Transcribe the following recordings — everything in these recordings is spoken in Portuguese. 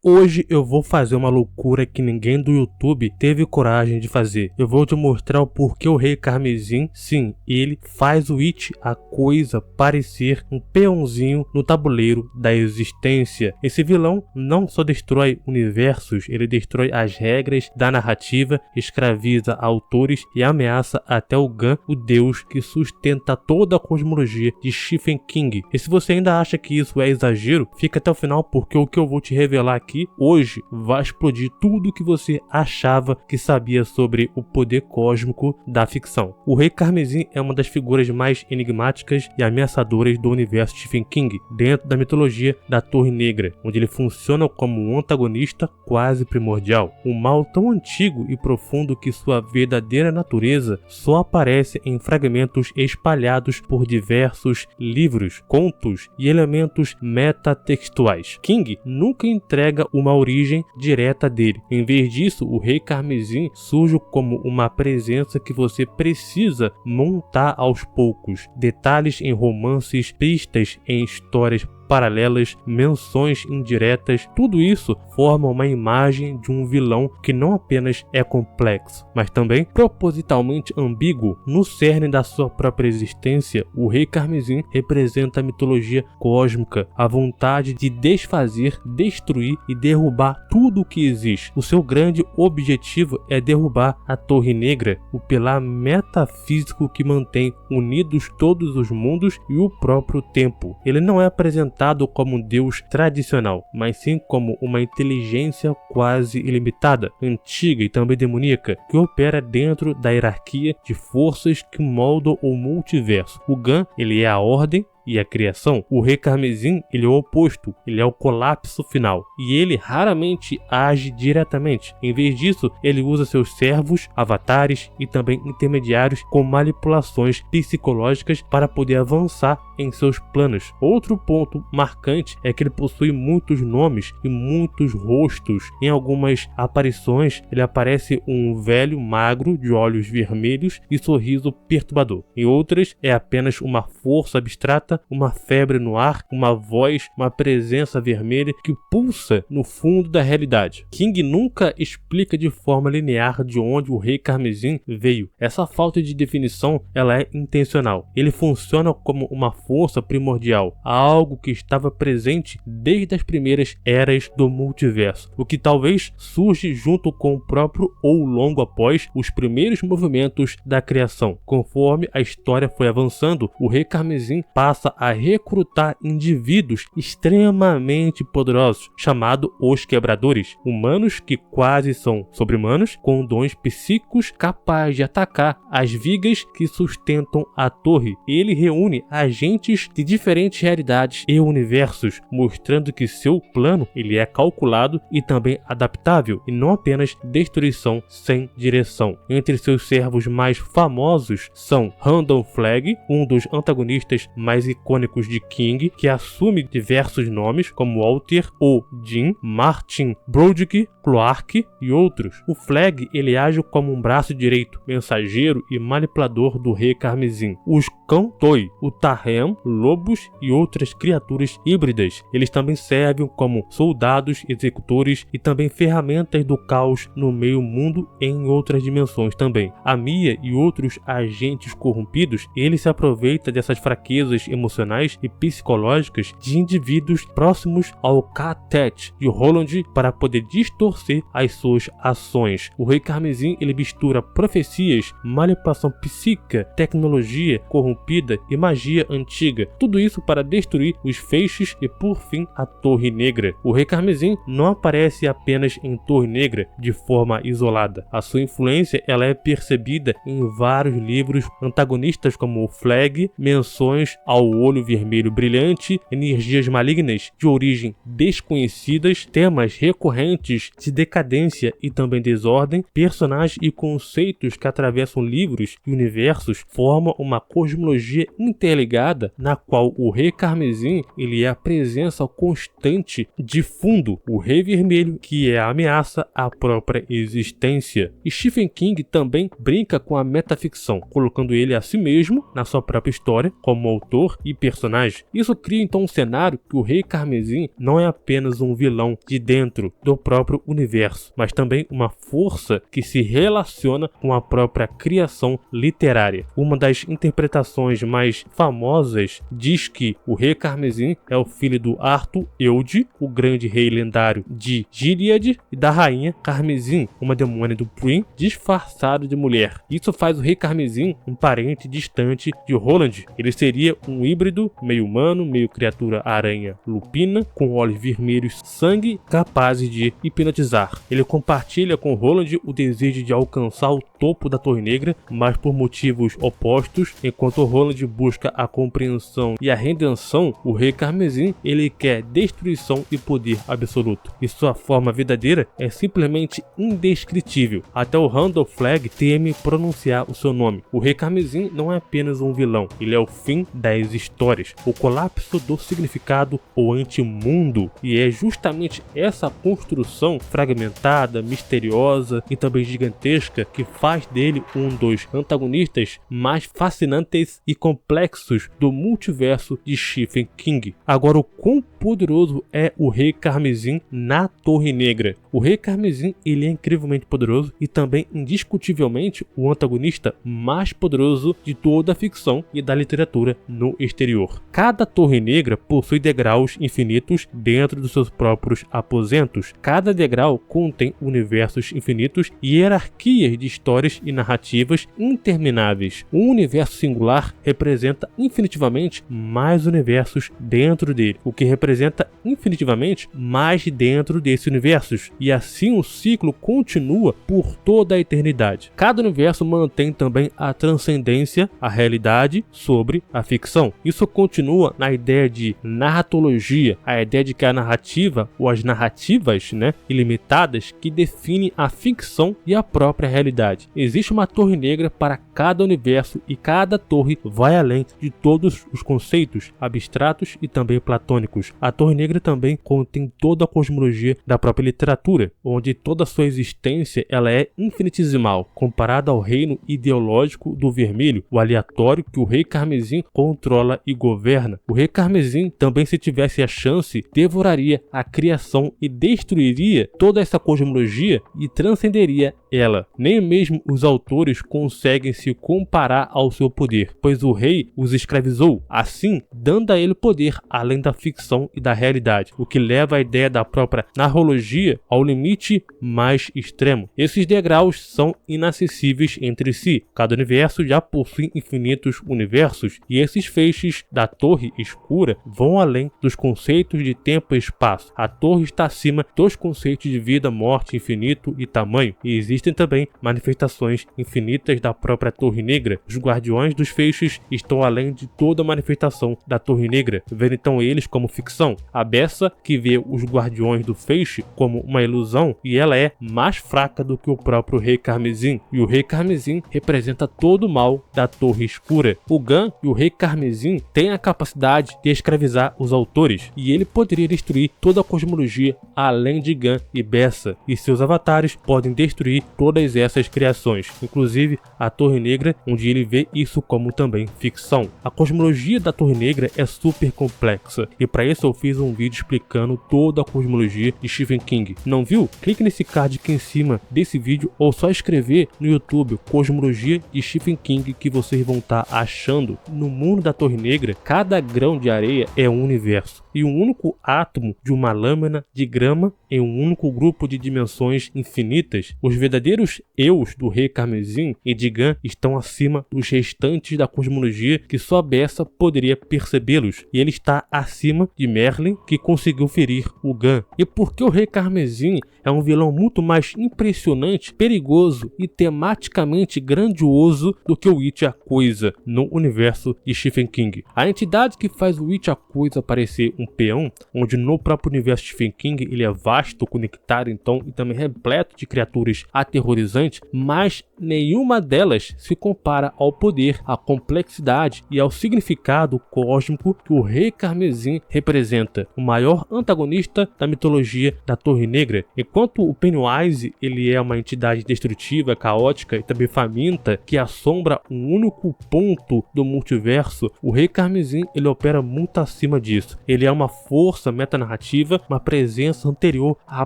Hoje eu vou fazer uma loucura que ninguém do YouTube teve coragem de fazer. Eu vou te mostrar o porquê o Rei Carmesim, sim, ele faz o It, a coisa, parecer um peãozinho no tabuleiro da existência. Esse vilão não só destrói universos, ele destrói as regras da narrativa, escraviza autores e ameaça até o Gun, o deus que sustenta toda a cosmologia de Stephen King. E se você ainda acha que isso é exagero, fica até o final porque o que eu vou te revelar aqui hoje vai explodir tudo que você achava que sabia sobre o poder cósmico da ficção. O Rei Carmesim é uma das figuras mais enigmáticas e ameaçadoras do universo Stephen King, dentro da mitologia da Torre Negra, onde ele funciona como um antagonista quase primordial. Um mal tão antigo e profundo que sua verdadeira natureza só aparece em fragmentos espalhados por diversos livros, contos e elementos metatextuais. King nunca entrega uma origem direta dele. Em vez disso, o Rei Carmesim surge como uma presença que você precisa montar aos poucos. Detalhes em romances, pistas em histórias paralelas, menções indiretas, tudo isso forma uma imagem de um vilão que não apenas é complexo, mas também propositalmente ambíguo. No cerne da sua própria existência, o Rei Carmesim representa a mitologia cósmica, a vontade de desfazer, destruir e derrubar tudo o que existe. O seu grande objetivo é derrubar a Torre Negra, o pilar metafísico que mantém unidos todos os mundos e o próprio tempo. Ele não é apresentado como um deus tradicional, mas sim como uma inteligência quase ilimitada, antiga e também demoníaca, que opera dentro da hierarquia de forças que moldam o multiverso. O Gun, ele é a ordem e a criação. O Rei Carmesim, ele é o oposto, ele é o colapso final, e ele raramente age diretamente. Em vez disso, ele usa seus servos, avatares e também intermediários com manipulações psicológicas para poder avançar em seus planos. Outro ponto marcante é que ele possui muitos nomes e muitos rostos. Em algumas aparições, ele aparece um velho magro de olhos vermelhos e sorriso perturbador. Em outras, é apenas uma força abstrata, uma febre no ar, uma voz, uma presença vermelha que pulsa no fundo da realidade. King nunca explica de forma linear de onde o Rei Carmesim veio. Essa falta de definição, ela é intencional. Ele funciona como uma força primordial, algo que estava presente desde as primeiras eras do multiverso, o que talvez surge junto com o próprio ou logo após os primeiros movimentos da criação. Conforme a história foi avançando, o Rei Carmesim passa a recrutar indivíduos extremamente poderosos, chamados os Quebradores, humanos que quase são sobre-humanos, com dons psíquicos capazes de atacar as vigas que sustentam a torre. Ele reúne agentes de diferentes realidades e universos, mostrando que seu plano ele é calculado e também adaptável, e não apenas destruição sem direção. Entre seus servos mais famosos são Randall Flagg, um dos antagonistas mais icônicos de King, que assume diversos nomes como Walter, Odin, Martin, Broderick, Clark e outros. O Flagg ele age como um braço direito, mensageiro e manipulador do Rei Carmesim. Os Cantoi, o Tahem, lobos e outras criaturas híbridas. Eles também servem como soldados, executores e também ferramentas do caos no meio mundo e em outras dimensões também. A Mia e outros agentes corrompidos, eles se aproveitam dessas fraquezas emocionais e psicológicas de indivíduos próximos ao K-Tet de Roland para poder distorcer as suas ações. O Rei Carmesim ele mistura profecias, manipulação psíquica, tecnologia corrompida e magia antiga, tudo isso para destruir os feixes e por fim a Torre Negra. O Rei Carmesim não aparece apenas em Torre Negra de forma isolada. A sua influência ela é percebida em vários livros antagonistas como o Flagg, menções ao olho vermelho brilhante, energias malignas de origem desconhecidas, temas recorrentes de decadência e também desordem, personagens e conceitos que atravessam livros e universos formam uma cosmologia interligada na qual o Rei Carmesim ele é a presença constante de fundo, o Rei Vermelho, que é a ameaça à própria existência. E Stephen King também brinca com a metaficção, colocando ele a si mesmo na sua própria história como autor e personagem. Isso cria então um cenário que o Rei Carmesim não é apenas um vilão de dentro do próprio universo, mas também uma força que se relaciona com a própria criação literária. Uma das interpretações mais famosas diz que o Rei Carmesim é o filho do Arthur Eode, o grande rei lendário de Gilead, e da rainha Carmesim, uma demônia do Prim disfarçado de mulher. Isso faz o Rei Carmesim um parente distante de Roland. Ele seria um híbrido meio humano, meio criatura aranha lupina, com olhos vermelhos sangue, capazes de hipnotizar. Ele compartilha com Roland o desejo de alcançar o topo da Torre Negra, mas por motivos opostos. Enquanto Roland busca a compreensão e a redenção, o Rei Carmesim ele quer destruição e poder absoluto. E sua forma verdadeira é simplesmente indescritível. Até o Randall Flagg teme pronunciar o seu nome. O Rei Carmesim não é apenas um vilão, ele é o fim das histórias, o colapso do significado, o antimundo. E é justamente essa construção fragmentada, misteriosa e também gigantesca que faz dele um dos antagonistas mais fascinantes e complexos do multiverso de Stephen King. Agora, o quão poderoso é o Rei Carmesim na Torre Negra? O Rei Carmesim ele é incrivelmente poderoso e também indiscutivelmente o antagonista mais poderoso de toda a ficção e da literatura no exterior. Cada Torre Negra possui degraus infinitos dentro dos seus próprios aposentos. Cada degrau contém universos infinitos e hierarquias de histórias e narrativas intermináveis. Um universo singular representa infinitivamente mais universos dentro dele, o que representa infinitivamente mais dentro desses universos, e assim o ciclo continua por toda a eternidade. Cada universo mantém também a transcendência, a realidade sobre a ficção. Isso continua na ideia de narratologia, a ideia de que a narrativa ou as narrativas, ilimitadas que definem a ficção e a própria realidade. Existe uma torre negra para cada universo e cada torre vai além de todos os conceitos abstratos e também platônicos. A Torre Negra também contém toda a cosmologia da própria literatura, onde toda a sua existência ela é infinitesimal, comparada ao reino ideológico do vermelho, o aleatório que o Rei Carmesim controla e governa. O Rei Carmesim também, se tivesse a chance, devoraria a criação e destruiria toda essa cosmologia e transcenderia ela. Nem mesmo os autores conseguem se comparar ao seu poder, pois o rei os escravizou, assim dando a ele poder além da ficção e da realidade, o que leva a ideia da própria narrologia ao limite mais extremo. Esses degraus são inacessíveis entre si. Cada universo já possui infinitos universos, e esses feixes da torre escura vão além dos conceitos de tempo e espaço. A torre está acima dos conceitos de vida, morte, infinito e tamanho, e existem também manifestações infinitas da própria Torre Negra. Os guardiões dos feixes estão além de toda manifestação da Torre Negra, vendo então eles como ficção. A Bessa, que vê os guardiões do feixe como uma ilusão, e ela é mais fraca do que o próprio Rei Carmesim, e o Rei Carmesim representa todo o mal da Torre Escura. O Gun e o Rei Carmesim têm a capacidade de escravizar os autores, e ele poderia destruir toda a cosmologia além de Gun e Bessa, e seus avatares podem destruir todas essas criações, inclusive a Torre Negra, onde ele vê isso como também ficção. A cosmologia da Torre Negra é super complexa, e para isso eu fiz um vídeo explicando toda a cosmologia de Stephen King. Não viu? Clique nesse card aqui em cima desse vídeo, ou só escrever no YouTube Cosmologia de Stephen King que vocês vão estar achando. No mundo da Torre Negra, cada grão de areia é um universo, e um único átomo de uma lâmina de grama em um único grupo de dimensões infinitas. Os verdadeiros verdadeiros eus do Rei Carmesim e de Gun estão acima dos restantes da cosmologia, que só Bessa poderia percebê-los, e ele está acima de Merlin, que conseguiu ferir o Gun. E porque o Rei Carmesim é um vilão muito mais impressionante, perigoso e tematicamente grandioso do que o It a Coisa no universo de Stephen King. A entidade que faz o It a Coisa parecer um peão, onde no próprio universo de Stephen King ele é vasto, conectado então e também repleto de criaturas aterrorizantes, mas nenhuma delas se compara ao poder, à complexidade e ao significado cósmico que o Rei Carmesim representa, o maior antagonista da mitologia da Torre Negra. Enquanto o Pennywise ele é uma entidade destrutiva, caótica e também faminta que assombra um único ponto do multiverso, o Rei Carmesim ele opera muito acima disso. Ele é uma força metanarrativa, uma presença anterior à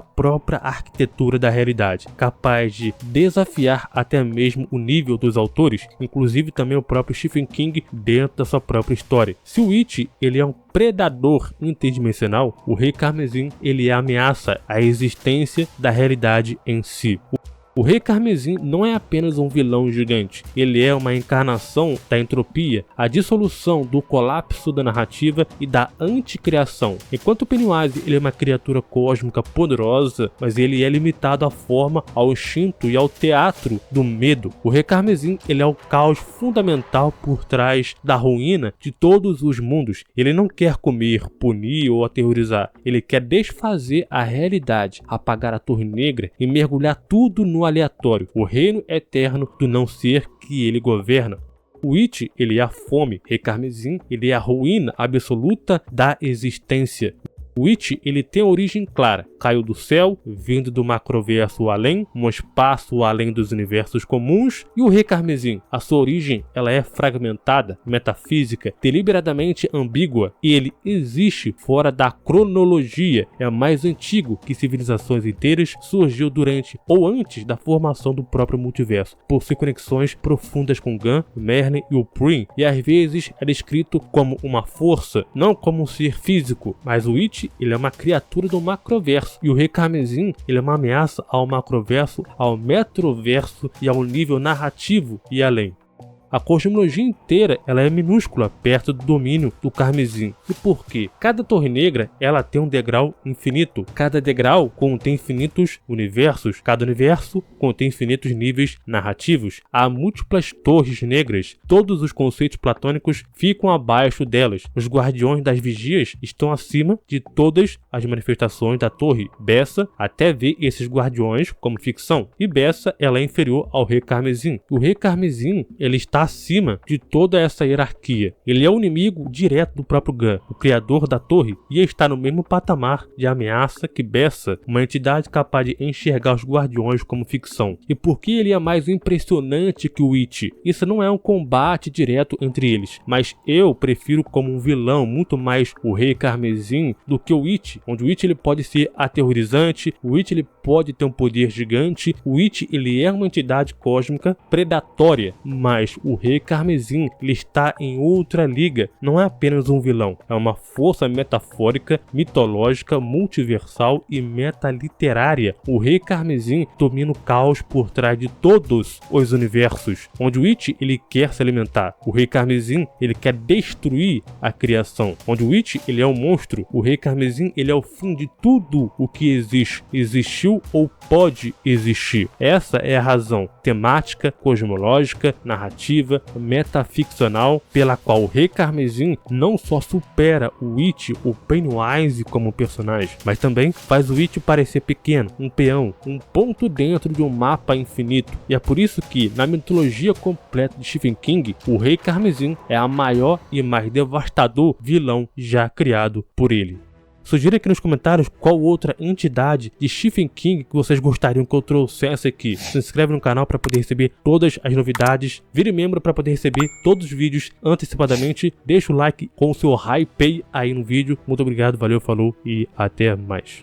própria arquitetura da realidade, capaz de desafiar até mesmo o nível dos autores, inclusive também o próprio Stephen King dentro da sua própria história. Se o It ele é um predador interdimensional, o Rei Carmesim ele ameaça a existência da realidade em si. O Rei Carmesim não é apenas um vilão gigante, ele é uma encarnação da entropia, a dissolução do colapso da narrativa e da anticriação. Enquanto o Pennywise ele é uma criatura cósmica poderosa, mas ele é limitado à forma, ao instinto e ao teatro do medo. O Rei Carmesim ele é o caos fundamental por trás da ruína de todos os mundos. Ele não quer comer, punir ou aterrorizar, ele quer desfazer a realidade, apagar a Torre Negra e mergulhar tudo no aleatório, o reino eterno do não ser que ele governa. O It ele é a fome, Rei Carmesim ele é a ruína absoluta da existência. O It ele tem origem clara, caiu do céu, vindo do macroverso além, um espaço além dos universos comuns, e o Rei Carmesim, a sua origem ela é fragmentada, metafísica, deliberadamente ambígua, e ele existe fora da cronologia, é mais antigo que civilizações inteiras, surgiu durante ou antes da formação do próprio multiverso, possui conexões profundas com Gun, Merlin e o Prim, e às vezes é descrito como uma força, não como um ser físico, mas o It ele é uma criatura do macroverso e o Rei Carmesim ele é uma ameaça ao macroverso, ao metroverso e ao nível narrativo e além. A cosmologia inteira ela é minúscula perto do domínio do Carmesim. E por quê? Cada Torre Negra ela tem um degrau infinito. Cada degrau contém infinitos universos. Cada universo contém infinitos níveis narrativos. Há múltiplas torres negras. Todos os conceitos platônicos ficam abaixo delas. Os guardiões das vigias estão acima de todas as manifestações da torre. Bessa até vê esses guardiões como ficção. E Bessa ela é inferior ao Rei Carmesim. O Rei Carmesim ele está acima de toda essa hierarquia. Ele é o inimigo direto do próprio Gun, o criador da torre, e está no mesmo patamar de ameaça que Bessa, uma entidade capaz de enxergar os guardiões como ficção. E por que ele é mais impressionante que o It? Isso não é um combate direto entre eles, mas eu prefiro como um vilão muito mais o Rei Carmesim do que o It, onde o It ele pode ser aterrorizante, o It ele pode ter um poder gigante, o It ele é uma entidade cósmica predatória, mas o Rei Carmesim ele está em outra liga, não é apenas um vilão, é uma força metafórica, mitológica, multiversal e metaliterária. O Rei Carmesim domina o caos por trás de todos os universos, onde o It ele quer se alimentar. O Rei Carmesim ele quer destruir a criação, onde o It ele é um monstro. O Rei Carmesim ele é o fim de tudo o que existe, existiu ou pode existir. Essa é a razão temática, cosmológica, narrativa, metaficcional pela qual o Rei Carmesim não só supera o It, o Pennywise como personagem, mas também faz o It parecer pequeno, um peão, um ponto dentro de um mapa infinito. E é por isso que na mitologia completa de Stephen King, o Rei Carmesim é a maior e mais devastador vilão já criado por ele. Sugira aqui nos comentários qual outra entidade de Stephen King que vocês gostariam que eu trouxesse aqui. Se inscreve no canal para poder receber todas as novidades. Vire membro para poder receber todos os vídeos antecipadamente. Deixa o like com o seu hype aí no vídeo. Muito obrigado, valeu, falou e até mais.